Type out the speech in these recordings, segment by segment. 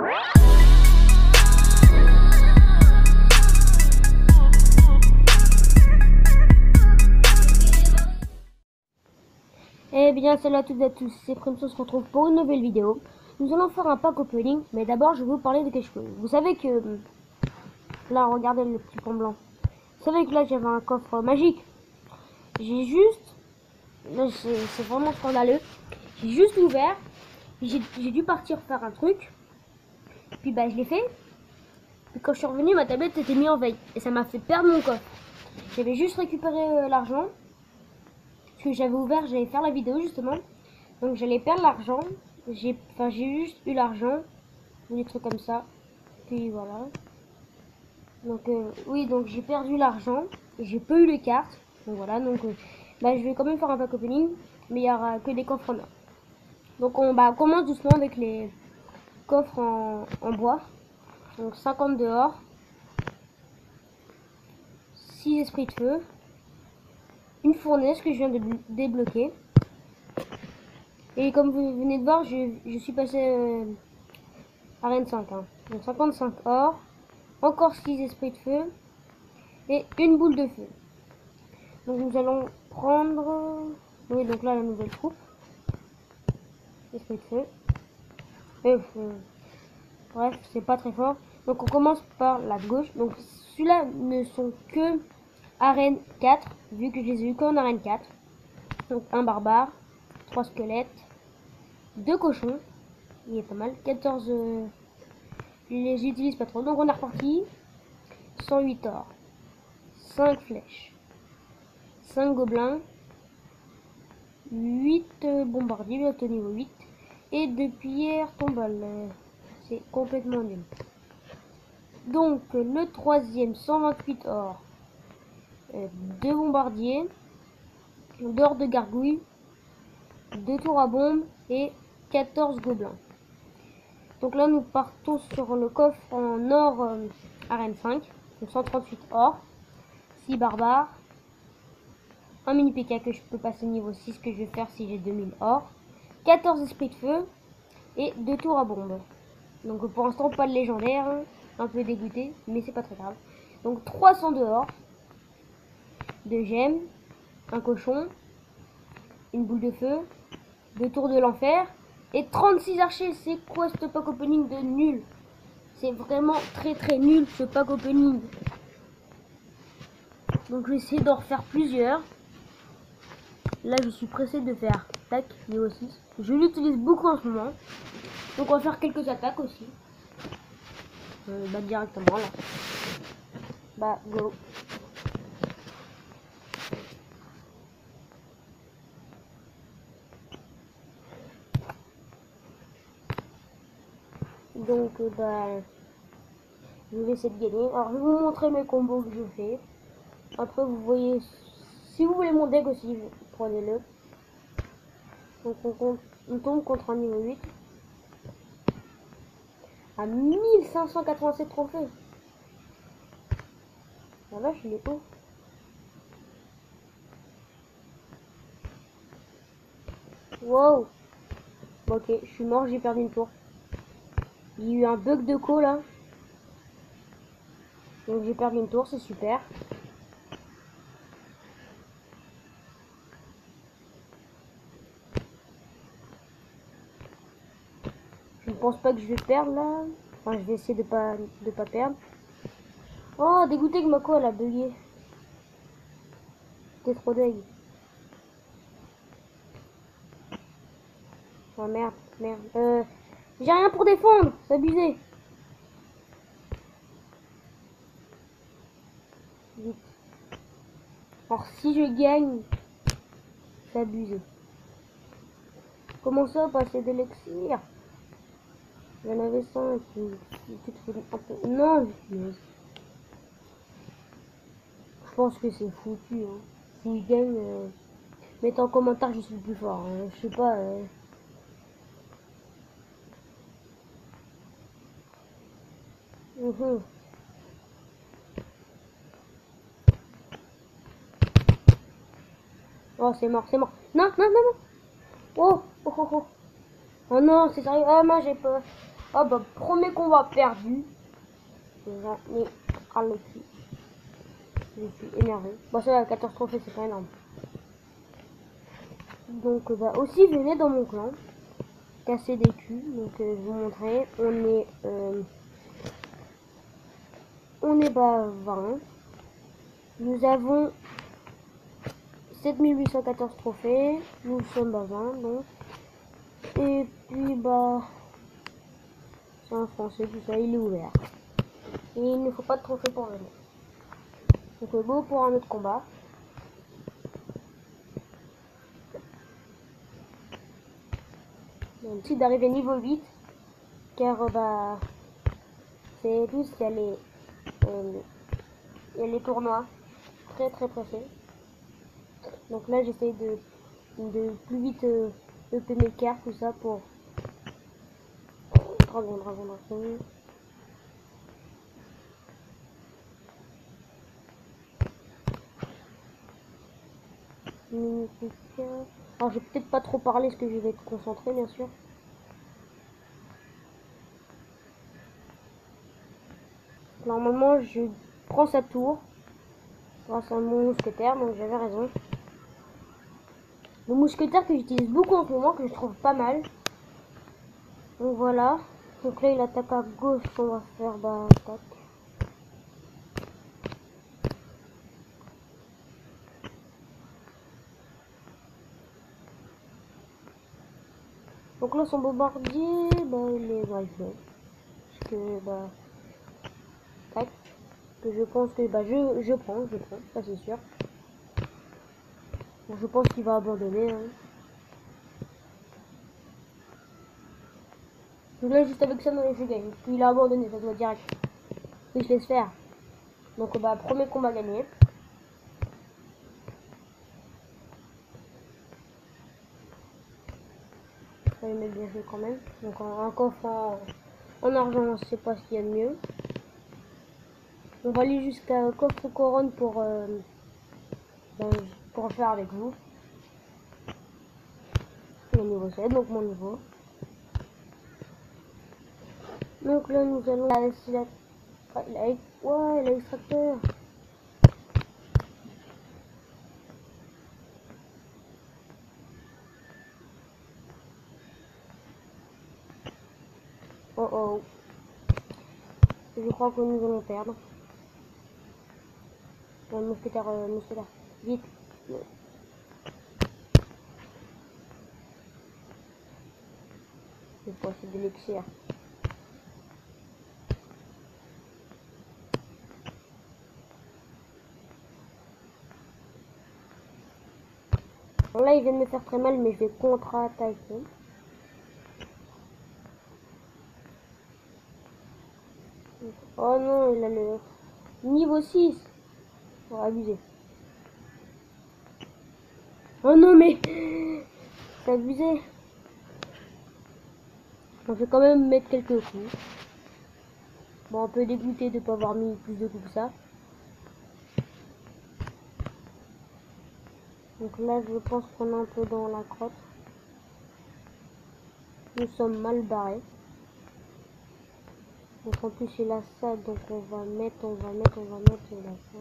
Eh bien, salut à toutes et à tous, c'est Primso, on se retrouve pour une nouvelle vidéo. Nous allons faire un pack opening, mais d'abord je vais vous parler de quelque chose. Vous savez que... Là, regardez le petit pont blanc. Vous savez que là, j'avais un coffre magique. J'ai juste... C'est vraiment scandaleux. J'ai juste ouvert. J'ai dû partir faire un truc. Puis bah, je l'ai fait. Puis quand je suis revenu, ma tablette était mise en veille. Et ça m'a fait perdre mon coffre. J'avais juste récupéré l'argent. Parce que j'avais ouvert, j'allais faire la vidéo justement. Donc j'allais perdre l'argent. J'ai juste eu l'argent. Des trucs comme ça. Puis voilà. Donc oui, donc j'ai perdu l'argent. Et j'ai pas eu les cartes. Donc voilà, donc bah, je vais quand même faire un pack opening. Mais il y aura que des coffres en or. Donc on commence doucement avec les coffres en bois. Donc 50 dehors. 6 esprits de feu. Une fournaise que je viens de débloquer. Et comme vous venez de voir, je suis passé arène 5. Hein. Donc 55 or. Encore 6 esprits de feu. Et une boule de feu. Donc nous allons prendre... Oui, donc là la nouvelle troupe. Esprit de feu. Bref, c'est pas très fort. Donc on commence par la gauche. Donc celui-là ne sont que arène 4. Vu que je les ai eu qu'en arène 4. Donc un barbare. 3 squelettes. 2 cochons. Il est pas mal. 14... je les utilise pas trop. Donc on est reparti. 108 or. 5 flèches. 5 gobelins. 8 bombardiers, bientôt niveau 8. Et 2 pierres tombales. C'est complètement nul. Donc le troisième, 128 or. 2 bombardiers. 2 or de gargouilles. 2 tours à bombe. Et 14 gobelins. Donc là nous partons sur le coffre en or arène 5. Donc 138 or. 6 barbares. Un mini PK que je peux passer niveau 6 que je vais faire si j'ai 2000 or. 14 esprits de feu. Et 2 tours à bombe. Donc pour l'instant pas de légendaire. Hein. Un peu dégoûté. Mais c'est pas très grave. Donc 300 dehors. 2 gemmes. Un cochon. Une boule de feu. 2 tours de l'enfer. Et 36 archers. C'est quoi ce pack opening de nul? C'est vraiment très nul ce pack opening. Donc je vais essayer d'en refaire plusieurs. Là je suis pressé de faire tac niveau 6. Je l'utilise beaucoup en ce moment. Donc on va faire quelques attaques aussi. Directement là. Bah go. Donc je vais essayer de gagner. Alors je vais vous montrer mes combos que je fais. Après vous voyez, si vous voulez mon deck aussi, prenez-le. Donc on tombe contre un niveau 8. À 1587 trophées. La vache, il est haut. Wow. Bon, ok, je suis mort, j'ai perdu une tour. Il y a eu un bug de co là. Donc j'ai perdu une tour, c'est super. Je ne pense pas que je vais perdre là. Enfin, je vais essayer de pas perdre. Oh, dégoûté que ma co elle a bugué. T'es trop deg. Oh merde. J'ai rien pour défendre, c'est abusé. Vite. Alors si je gagne, c'est abusé. Comment ça, passer de l'élixir? J'en avais 5. Non, je pense que c'est foutu. Hein. Si je gagne, mettez en commentaire je suis le plus fort. Hein. Je sais pas. Oh, c'est mort, c'est mort. Non. Oh. Oh non, c'est sérieux. Ah, moi j'ai peur. Oh bah, premier combat perdu. J'en ai ras le cul. Je suis énervé. Bon, ça, 14 trophées, c'est pas énorme. Donc, bah, aussi, venez dans mon clan. Casser des culs. Donc, je vais vous montrer. On est bah 20. Nous avons 7814 trophées. Nous sommes bah 20, donc. Et puis, bah, c'est un français, tout ça, il est ouvert. Et il ne faut pas de trophée pour venir. Donc, beau pour un autre combat. On décide d'arriver niveau 8. Car, bah, c'est tous, il y a les tournois. Très très pressés. Donc là, j'essaye de plus vite EP mes cartes, tout ça pour. Dragon. Alors, je vais peut-être pas trop parler parce que je vais être concentré, bien sûr. Normalement, je prends sa tour grâce à mon mousquetaire, donc j'avais raison. Le mousquetaire que j'utilise beaucoup en ce moment, que je trouve pas mal. Donc voilà. Donc là, il attaque à gauche, on va faire bah, attaque. Donc là, son bombardier, bah, il est bah, parce que bah, tac, que je pense que bah, je prends, ça c'est sûr. Bon, je pense qu'il va abandonner. Hein. Donc là, juste avec ça, je gagne. Il a abandonné, ça doit direct. Et je laisse faire. Donc bah, premier combat gagné. Ça il m'a bien joué quand même. Donc un coffre en argent, c'est pas ce qu'il y a de mieux. On va aller jusqu'à coffre couronne pour faire avec vous. Le niveau 7, donc mon niveau. Donc là nous allons ouais, l'extracteur. Oh oh. Je crois que nous allons perdre. Mousquetaire. Vite. C'est possible de l'élixir. Là, il vient de me faire très mal, mais je vais contre-attaquer. Oh non, il a le niveau 6. On va abuser. Oh non, mais c'est abusé. On peut quand même mettre quelques coups. Bon, un peu dégoûté de ne pas avoir mis plus de coups que ça. Donc là, je pense qu'on est un peu dans la crotte. Nous sommes mal barrés. Donc en plus, il a ça. Donc on va mettre la ça.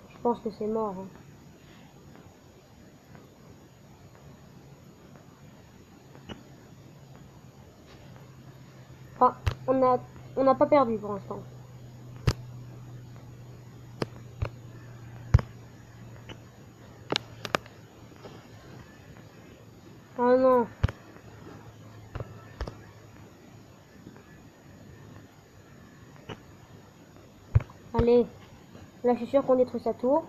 Je pense que c'est mort. Hein. Enfin, on n'a pas perdu pour l'instant. Oh non. Allez. Là, je suis sûr qu'on détruit sa tour.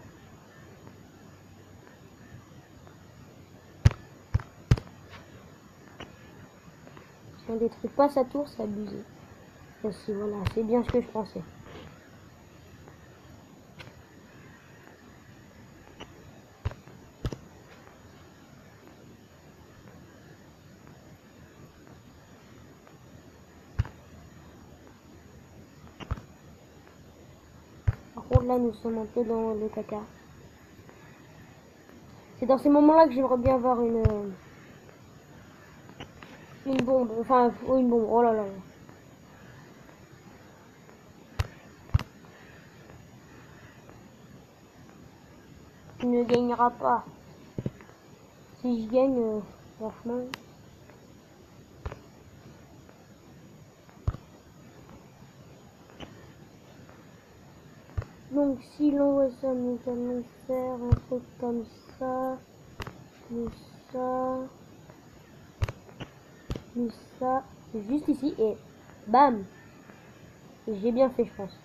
Si on détruit pas sa tour, c'est abusé. Voilà, c'est bien ce que je pensais. là, nous sommes un peu dans le caca. C'est dans ces moments-là que j'aimerais bien avoir une bombe. Enfin, oh, une bombe. Oh là là. Tu ne gagneras pas. Si je gagne, franchement... Donc si l'on voit ça, nous allons faire un truc comme ça, plus ça, plus ça, juste ici et bam. J'ai bien fait, je pense.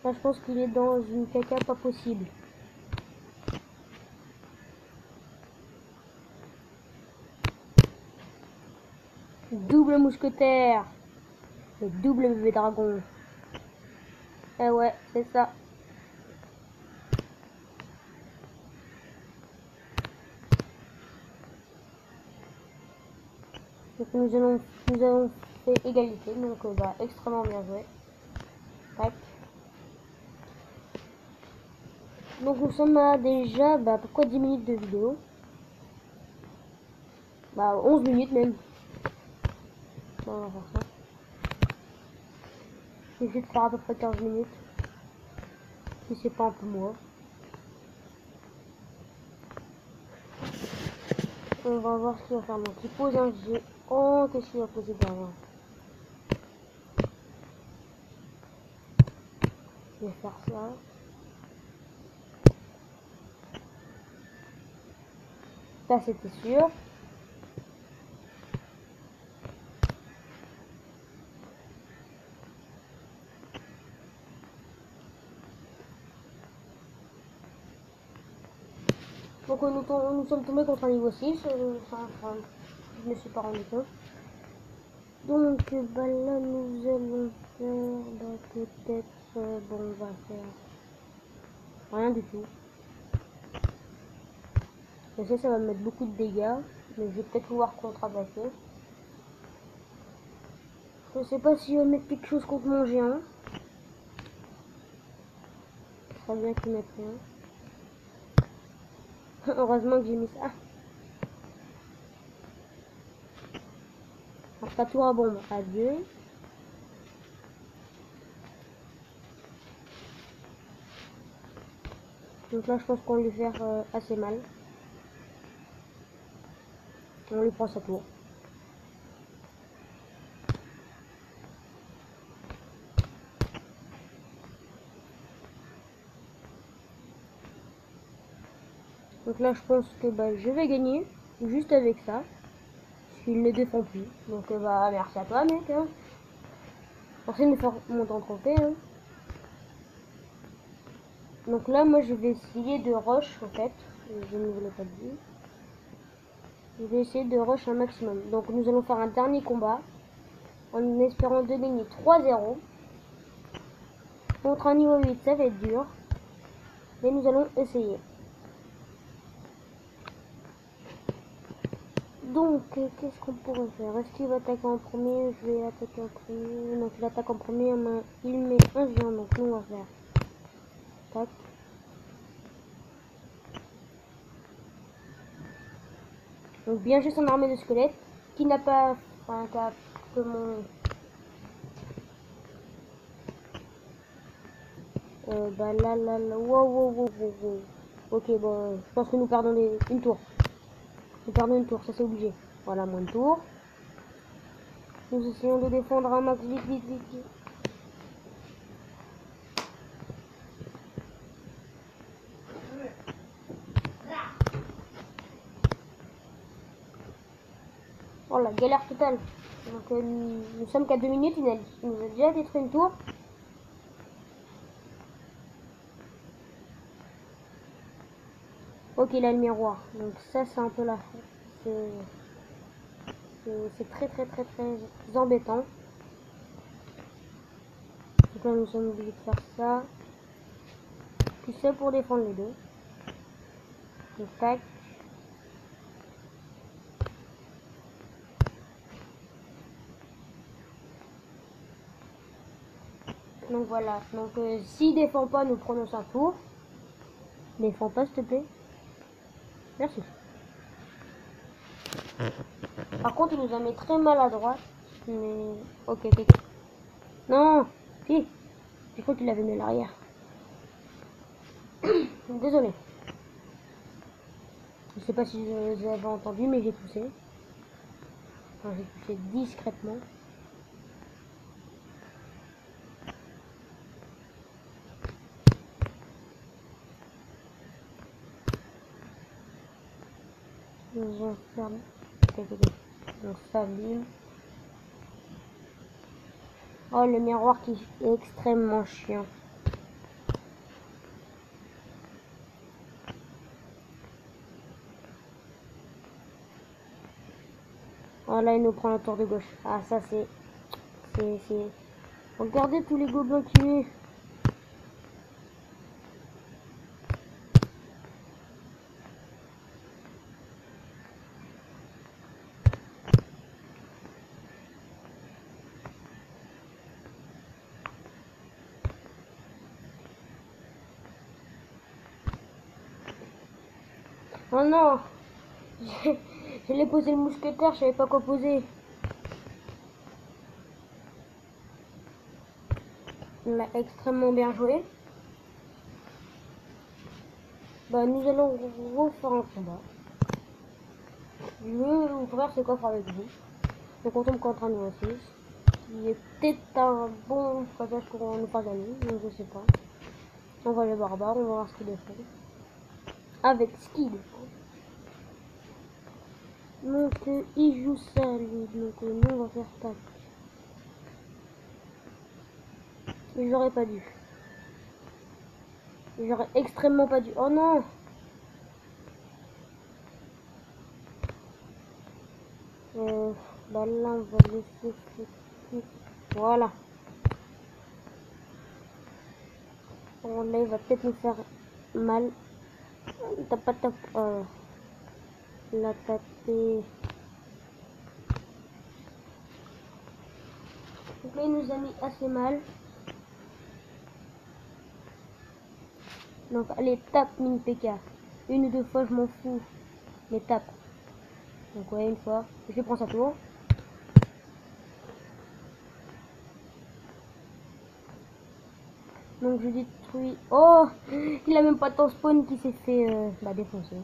Là, je pense qu'il est dans une caca pas possible. Double mousquetaire. Le double bébé dragon. Eh ouais, c'est ça. Donc nous avons fait égalité, donc bah, extrêmement bien joué. Tac. Donc nous sommes à déjà à peu près 10 minutes de vidéo. Bah 11 minutes même. Bon, on va faire ça. J'essaie de faire à peu près 15 minutes. Si c'est pas un peu moins. On va voir ce qu'il va faire. Donc il pose un G. Oh, qu'est-ce qu'il va poser derrière? Je vais faire ça. Ça c'était sûr. Donc nous sommes tombés contre un niveau 6. Enfin, je ne me suis pas rendu compte. Donc bah là nous allons faire peut-être bon on va faire rien du tout. Je sais ça va me mettre beaucoup de dégâts, mais je vais peut-être pouvoir contre-attaquer. Je sais pas si je vais mettre quelque chose contre mon géant. Ce serait bien qu'il mette rien. Heureusement que j'ai mis ça. Alors, pas tout à bombe. Adieu. Donc là, je pense qu'on va lui faire assez mal. On lui prend sa tour. Donc là, je pense que je vais gagner juste avec ça. Il ne défend plus. Donc merci à toi mec. Hein. Merci de me faire monter en trophée. Hein. Donc là moi je vais essayer de rush en fait. Je ne vous l'ai pas dit. Je vais essayer de rush un maximum. Donc nous allons faire un dernier combat. En espérant de gagner 3-0. Contre un niveau 8 ça va être dur. Mais nous allons essayer. Donc, qu'est-ce qu'on pourrait faire? Est-ce qu'il va attaquer en premier? Je vais attaquer en premier. Donc, il attaque en premier. Il met un géant. Donc, nous, on va faire. Tac. Donc, bien joué son armée de squelettes. Qui n'a pas. Enfin, que mon. Là. Wow. Ok, bon, je pense que nous perdons une tour. Nous perdons une tour, ça c'est obligé. Voilà, moins de tour. Nous essayons de défendre un max. Vite. Oh la galère totale. Donc nous sommes qu'à 2 minutes, il nous a déjà détruit une tour. Ok, il a le miroir. Donc ça c'est un peu la c'est très embêtant. Donc là nous sommes obligés de faire ça. Puis ça pour défendre les deux. Donc tac. Donc voilà, donc s'il défend pas, nous prenons sa tour. Défends pas s'il te plaît. Merci. Par contre, il nous a mis très mal à droite. Mais ok, ok. Non, si. Je crois qu'il avait mis à l'arrière. Désolé. Je sais pas si vous avez entendu, mais j'ai poussé. Enfin, j'ai poussé discrètement. Nous enferme. On s'abîme. Oh, le miroir qui est extrêmement chiant. Oh là, il nous prend la tour de gauche. Ah, ça c'est... Regardez tous les gobelins qu'il y a. Oh non. J'allais poser le mousquetaire, je savais pas quoi poser. On a extrêmement bien joué. Bah, nous allons refaire un combat. Je vais ouvrir ce coffre avec vous. Donc on tombe contre un niveau 6. Il est peut-être un bon passage pour nous faire gagner, donc je sais pas. On va les barbares, on va voir ce qu'il défend. Avec ce qu'il défend. Donc il joue ça lui, donc nous on va faire tac. Mais j'aurais pas dû. J'aurais extrêmement pas dû. Oh non! Bah là on va laisser. Voilà. Bon, là il va peut-être nous faire mal. T'as pas top. La taper. Donc là il nous a mis assez mal. Donc allez, tape mini PK. Une ou deux fois je m'en fous. Mais tape. Donc ouais, une fois. Je prends sa tour. Donc je détruis. Oh, il a même pas ton spawn qui s'est fait défoncer.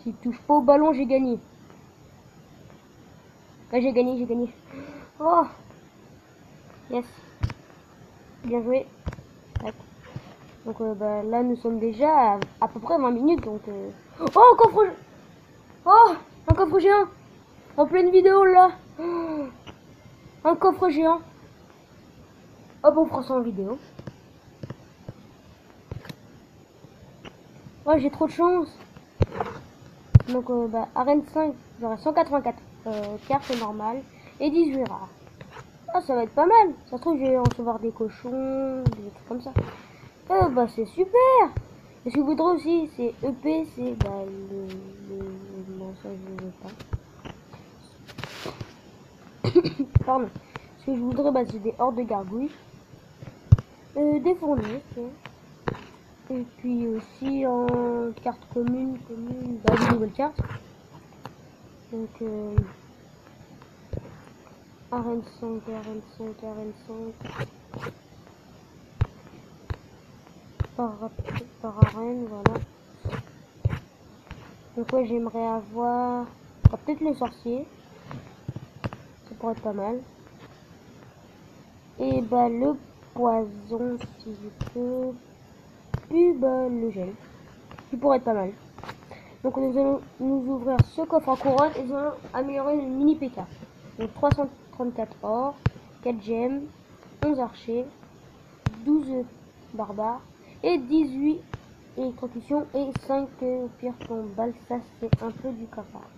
S'il touche pas au ballon, j'ai gagné. Là j'ai gagné, j'ai gagné. Oh, yes. Bien joué. Tac. Donc là nous sommes déjà à peu près 20 minutes. Donc oh, un coffre. Oh, un coffre géant. En pleine vidéo là. Oh, un coffre géant. Hop, on fera ça en vidéo. Oh, j'ai trop de chance. Donc arène 5, j'aurai 184 cartes normales et 18 rares. Ah, ça va être pas mal. Ça se trouve, je vais recevoir des cochons, des trucs comme ça. Bah c'est super. Et ce que je voudrais aussi, c'est EP, c'est non, ça je veux pas. Pardon. Ce que je voudrais, c'est des hordes de gargouilles, des fourneaux, et puis aussi en carte commune, des nouvelles cartes. Donc arène 5, arène 5, arène 5. Par arène, voilà. Donc ouais, j'aimerais avoir peut-être les sorciers. Ça pourrait être pas mal. Et le poison, si je peux. Puis le gel. Qui pourrait être pas mal. Donc nous allons nous ouvrir ce coffre en couronne et nous allons améliorer le mini PK. Donc 334 or, 4 gemmes, 11 archers, 12 barbares et 18 électrocution et 5 pierres tombales. Ça c'est un peu du cafard.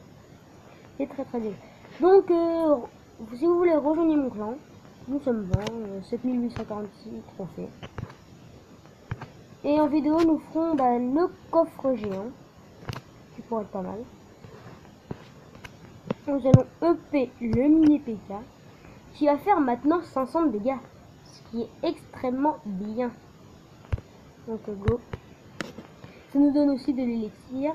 C'est très très bien. Donc si vous voulez rejoindre mon clan, nous sommes 20, 7846 trophées. Et en vidéo nous ferons le coffre géant. pour être pas mal. Nous allons EP le mini PK qui va faire maintenant 500 de dégâts, ce qui est extrêmement bien. Donc go. Ça nous donne aussi de l'élixir,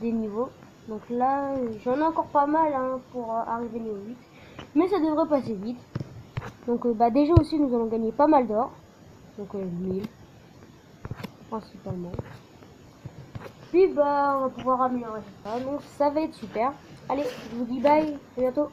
des niveaux. Donc là, j'en ai encore pas mal hein, pour arriver niveau 8, mais ça devrait passer vite. Donc déjà aussi nous allons gagner pas mal d'or, donc 1000 principalement. Puis on va pouvoir améliorer ça, donc ça va être super. Allez, je vous dis bye, à bientôt.